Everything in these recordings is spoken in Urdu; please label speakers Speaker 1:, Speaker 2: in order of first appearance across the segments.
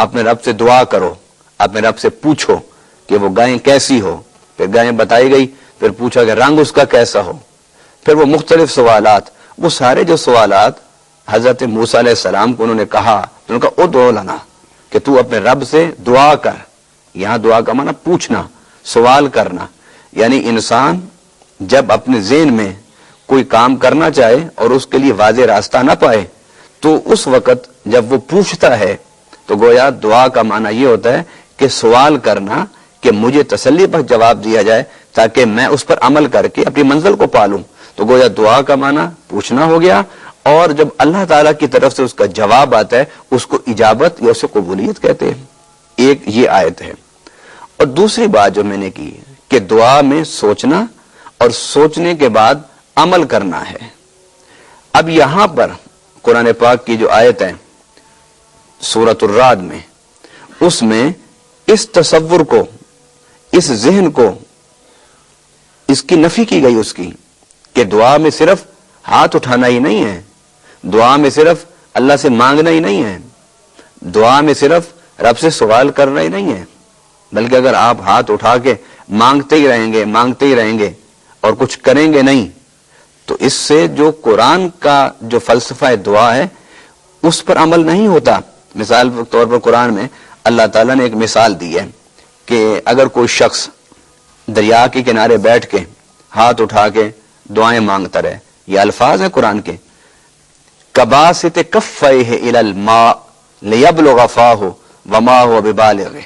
Speaker 1: اپنے رب سے دعا کرو، اپنے رب سے پوچھو کہ وہ گائیں کیسی ہو، پھر گائیں بتائی گئی، پھر پوچھا کہ رنگ اس کا کیسا ہو، پھر وہ مختلف سوالات، وہ سارے جو سوالات حضرت موسیٰ علیہ السلام کو انہوں نے کہا، تو انہوں نے کہا ادعو لنا، کہ تو اپنے رب سے دعا کر. یہاں دعا کا معنی پوچھنا، سوال کرنا. یعنی انسان جب اپنے ذہن میں کوئی کام کرنا چاہے اور اس کے لیے واضح راستہ نہ پائے تو اس وقت جب وہ پوچھتا ہے تو گویا دعا کا معنی یہ ہوتا ہے کہ سوال کرنا کہ مجھے تسلی پر جواب دیا جائے تاکہ میں اس پر عمل کر کے اپنی منزل کو پالوں. تو گویا دعا کا معنی پوچھنا ہو گیا، اور جب اللہ تعالیٰ کی طرف سے اس کا جواب آتا ہے اس کو اجابت یا اسے قبولیت کہتے ہیں. ایک یہ آیت ہے. اور دوسری بات جو میں نے کی کہ دعا میں سوچنا اور سوچنے کے بعد عمل کرنا ہے. اب یہاں پر قرآن پاک کی جو آیت ہے سورۃ الرعد میں، اس میں اس تصور کو، اس ذہن کو، اس کی نفی کی گئی اس کی کہ دعا میں صرف ہاتھ اٹھانا ہی نہیں ہے، دعا میں صرف اللہ سے مانگنا ہی نہیں ہے، دعا میں صرف رب سے سوال کرنا ہی نہیں ہے، بلکہ اگر آپ ہاتھ اٹھا کے مانگتے ہی رہیں گے اور کچھ کریں گے نہیں تو اس سے جو قرآن کا جو فلسفہ دعا ہے اس پر عمل نہیں ہوتا. مثال کے طور پر قرآن میں اللہ تعالیٰ نے ایک مثال دی ہے کہ اگر کوئی شخص دریا کے کنارے بیٹھ کے ہاتھ اٹھا کے دعائیں مانگتا رہے، یہ الفاظ ہیں قرآن کے، کباسط کفیہ الی الماء لیبلغ فاہ وما هو ببالغ،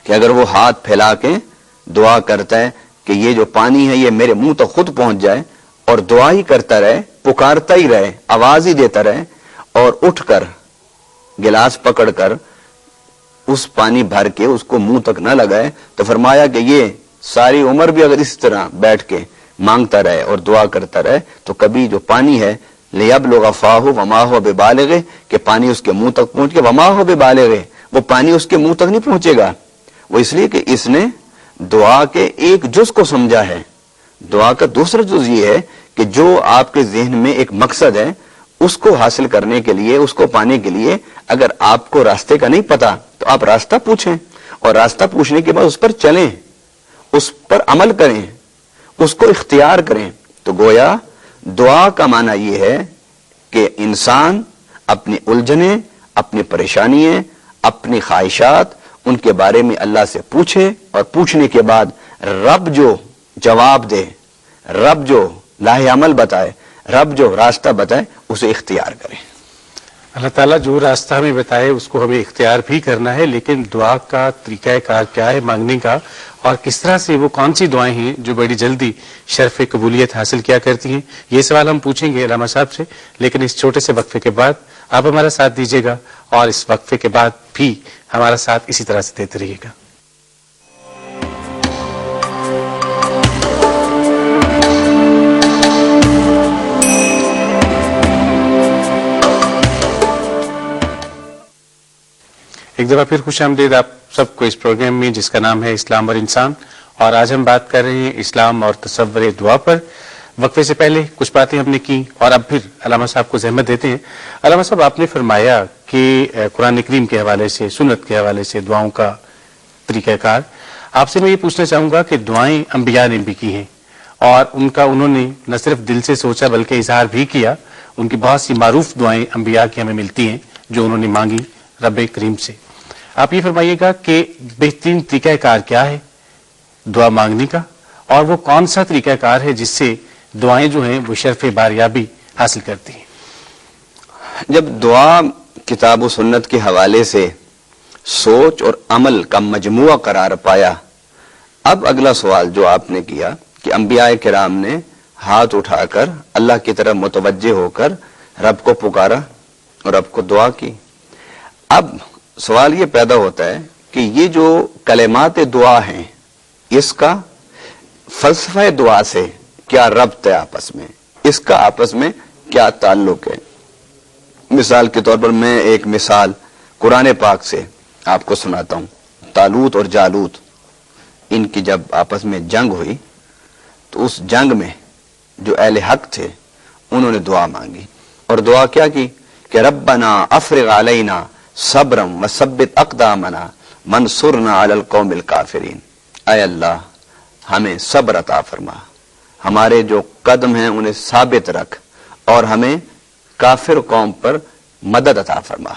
Speaker 1: کہ اگر وہ ہاتھ پھیلا کے دعا کرتا ہے کہ یہ جو پانی ہے یہ میرے منہ تک خود پہنچ جائے، اور دعا ہی کرتا رہے، پکارتا ہی رہے، آواز ہی دیتا رہے، اور اٹھ کر گلاس پکڑ کر اس پانی بھر کے اس کو منہ تک نہ لگائے، تو فرمایا کہ یہ ساری عمر بھی اگر اس طرح بیٹھ کے مانگتا رہے اور دعا کرتا رہے تو کبھی جو پانی ہے لیبلغ فاہ وما هو ببالغ، کہ پانی اس کے منہ تک پہنچ کے، وما هو ببالغ، وہ پانی اس کے منہ تک نہیں پہنچے گا. وہ اس لیے کہ اس نے دعا کے ایک جز کو سمجھا ہے. دعا کا دوسرا جز یہ ہے کہ جو آپ کے ذہن میں ایک مقصد ہے اس کو حاصل کرنے کے لیے، اس کو پانے کے لیے اگر آپ کو راستے کا نہیں پتا تو آپ راستہ پوچھیں، اور راستہ پوچھنے کے بعد اس پر چلیں، اس پر عمل کریں، اس کو اختیار کریں. تو گویا دعا کا معنی یہ ہے کہ انسان اپنی الجھنیں، اپنی پریشانیاں، اپنی خواہشات، ان کے بارے میں اللہ سے پوچھے، اور پوچھنے کے بعد رب جو جواب دے، رب جو لاہ عمل بتائے، رب جو راستہ بتائے اسے اختیار کرے.
Speaker 2: اللہ تعالیٰ جو راستہ ہمیں بتائے اس کو ہمیں اختیار بھی کرنا ہے، لیکن دعا کا طریقہ کار کیا ہے مانگنے کا، اور کس طرح سے وہ کون سی دعائیں ہیں جو بڑی جلدی شرف قبولیت حاصل کیا کرتی ہیں، یہ سوال ہم پوچھیں گے علامہ صاحب سے. لیکن اس چھوٹے سے وقفے کے بعد آپ ہمارا ساتھ دیجیے گا، اور اس وقفے کے بعد بھی ہمارا ساتھ اسی طرح سے دیتے رہیے گا. ایک دفعہ پھر خوش آمدید آپ سب کو اس پروگرام میں جس کا نام ہے اسلام اور انسان، اور آج ہم بات کر رہے ہیں اسلام اور تصور دعا پر. وقفے سے پہلے کچھ باتیں ہم نے کی اور اب پھر علامہ صاحب کو زحمت دیتے ہیں. علامہ صاحب، آپ نے فرمایا کہ قرآن کریم کے حوالے سے، سنت کے حوالے سے دعاؤں کا طریقہ کار، آپ سے میں یہ پوچھنا چاہوں گا کہ دعائیں انبیاء نے بھی کی ہیں، اور ان کا انہوں نے نہ صرف دل سے سوچا بلکہ اظہار بھی کیا. ان کی بہت سی معروف دعائیں انبیاء کی ہمیں ملتی ہیں جو انہوں نے مانگی رب کریم سے. آپ یہ فرمائیے گا کہ بہترین طریقہ کار کیا ہے دعا مانگنے کا، اور وہ کون سا طریقہ کار ہے جس سے دعائیں جو ہیں وہ شرف باریابی حاصل کرتی ہیں؟
Speaker 1: جب دعا کتاب و سنت کے حوالے سے سوچ اور عمل کا مجموعہ قرار پایا، اب اگلا سوال جو آپ نے کیا کہ انبیاء کرام نے ہاتھ اٹھا کر اللہ کی طرف متوجہ ہو کر رب کو پکارا اور رب کو دعا کی. اب سوال یہ پیدا ہوتا ہے کہ یہ جو کلمات دعا ہیں اس کا فلسفہ دعا سے کیا ربط ہے، آپس میں اس کا آپس میں کیا تعلق ہے. مثال کے طور پر میں ایک مثال قرآن پاک سے آپ کو سناتا ہوں. طالوت اور جالوت، ان کی جب آپس میں جنگ ہوئی تو اس جنگ میں جو اہل حق تھے انہوں نے دعا مانگی، اور دعا کیا کی کہ ربنا افرغ علینا صبرم وثبت اقدامنا منصرنا علی القوم الکافرین. اے اللہ ہمیں صبر عطا فرما، ہمارے جو قدم ہیں انہیں ثابت رکھ اور ہمیں کافر قوم پر مدد عطا فرما.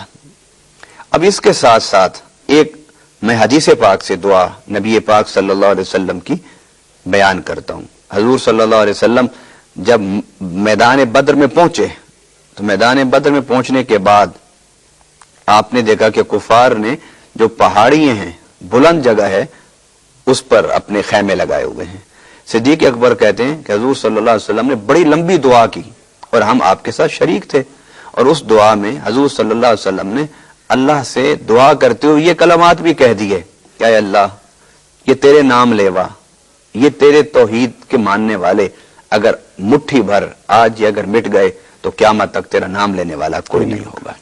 Speaker 1: اب اس کے ساتھ ساتھ ایک میں حدیث پاک سے دعا نبی پاک صلی اللہ علیہ وسلم کی بیان کرتا ہوں. حضور صلی اللہ علیہ وسلم جب میدان بدر میں پہنچے تو میدان بدر میں پہنچنے کے بعد آپ نے دیکھا کہ کفار نے جو پہاڑی ہیں، بلند جگہ ہے، اس پر اپنے خیمے لگائے ہوئے ہیں. صدیق اکبر کہتے ہیں کہ حضور صلی اللہ علیہ وسلم نے بڑی لمبی دعا کی اور ہم آپ کے ساتھ شریک تھے، اور اس دعا میں حضور صلی اللہ علیہ وسلم نے اللہ سے دعا کرتے ہوئے یہ کلمات بھی کہہ دیے کہ اے اللہ یہ تیرے نام لیوا، یہ تیرے توحید کے ماننے والے اگر مٹھی بھر آج یہ اگر مٹ گئے تو قیامت تک تیرا نام لینے والا کوئی نہیں ہوگا.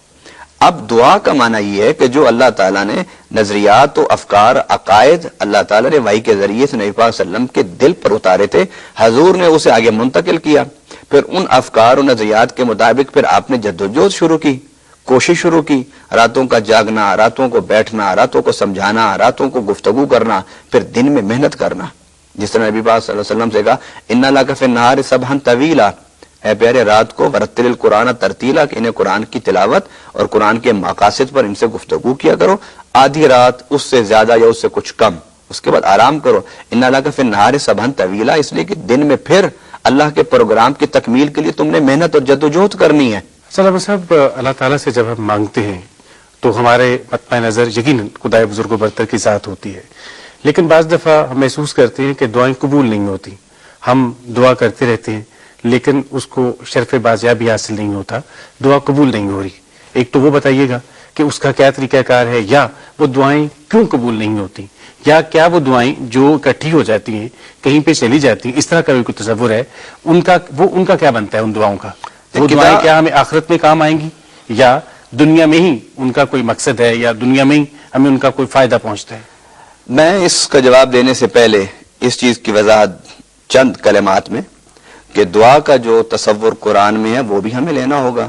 Speaker 1: اب دعا کا معنی یہ ہے کہ جو اللہ تعالیٰ نے نظریات و افکار عقائد اللہ تعالیٰ نے وحی کے ذریعے سے نبی پاک صلی اللہ علیہ وسلم کے دل پر اتارے تھے، حضور نے اسے آگے منتقل کیا. پھر ان افکار و نظریات کے مطابق پھر آپ نے جدوجہد شروع کی، کوشش شروع کی، راتوں کا جاگنا، راتوں کو بیٹھنا، راتوں کو سمجھانا، راتوں کو گفتگو کرنا، پھر دن میں محنت کرنا. جس طرح نبی پاک صلی اللہ علیہ وسلم سے کہا ان لک فی النہار سبحا طویلا، اے پیارے رات کو ورتل القرآن ترتیلا، کہ انہیں قرآن کی تلاوت اور قرآن کے مقاصد پر ان سے گفتگو کیا کرو. آدھی رات اس سے زیادہ یا اس سے کچھ کم، اس کے بعد آرام کرو. ان لک فی النہار سبحا طویلا، اس لیے کہ دن میں پھر اللہ کے پروگرام کی تکمیل کے لیے تم نے محنت اور جدوجہد کرنی ہے.
Speaker 2: سلام صاحب، اللہ تعالیٰ سے جب ہم مانگتے ہیں تو ہمارے مطمع نظر یقیناً خدائے بزرگ و برتر کی ذات ہوتی ہے، لیکن بعض دفعہ ہم محسوس کرتے ہیں کہ دعائیں قبول نہیں ہوتی. ہم دعا کرتے رہتے ہیں لیکن اس کو شرف بازیابی حاصل نہیں ہوتا، دعا قبول نہیں ہو رہی. ایک تو وہ بتائیے گا کہ اس کا کیا طریقہ کار ہے، یا وہ دعائیں کیوں قبول نہیں ہوتی، یا کیا وہ دعائیں جو اکٹھی ہو جاتی ہیں کہیں پہ چلی جاتی ہیں، اس طرح کا بھی کوئی تصور ہے ان کا کیا بنتا ہے ان دعاؤں کا؟ وہ دعائیں کیا ہمیں آخرت میں کام آئیں گی یا دنیا میں ہی ان کا کوئی مقصد ہے، یا دنیا میں ہی ہمیں ان کا کوئی فائدہ پہنچتا ہے؟
Speaker 1: میں اس کا جواب دینے سے پہلے اس چیز کی وضاحت چند کلمات میں کہ دعا کا جو تصور قرآن میں ہے وہ بھی ہمیں لینا ہوگا،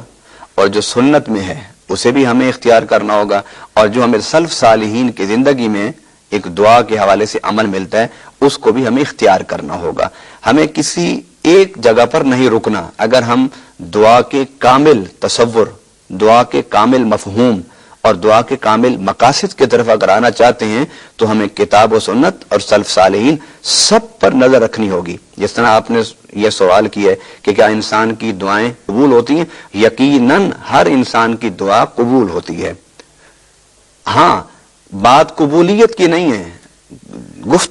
Speaker 1: اور جو سنت میں ہے اسے بھی ہمیں اختیار کرنا ہوگا، اور جو ہمیں سلف صالحین کی زندگی میں ایک دعا کے حوالے سے عمل ملتا ہے اس کو بھی ہمیں اختیار کرنا ہوگا. ہمیں کسی ایک جگہ پر نہیں رکنا. اگر ہم دعا کے کامل تصور، دعا کے کامل مفہوم اور دعا کے کامل مقاصد کی طرف اگر آنا چاہتے ہیں تو ہمیں کتاب و سنت اور سلف صالحین سب پر نظر رکھنی ہوگی. جس طرح آپ نے یہ سوال کیا ہے کہ کیا انسان کی دعائیں قبول ہوتی ہیں، یقیناً ہر انسان کی دعا قبول ہوتی ہے. ہاں، بات قبولیت کی نہیں ہے، گفتگو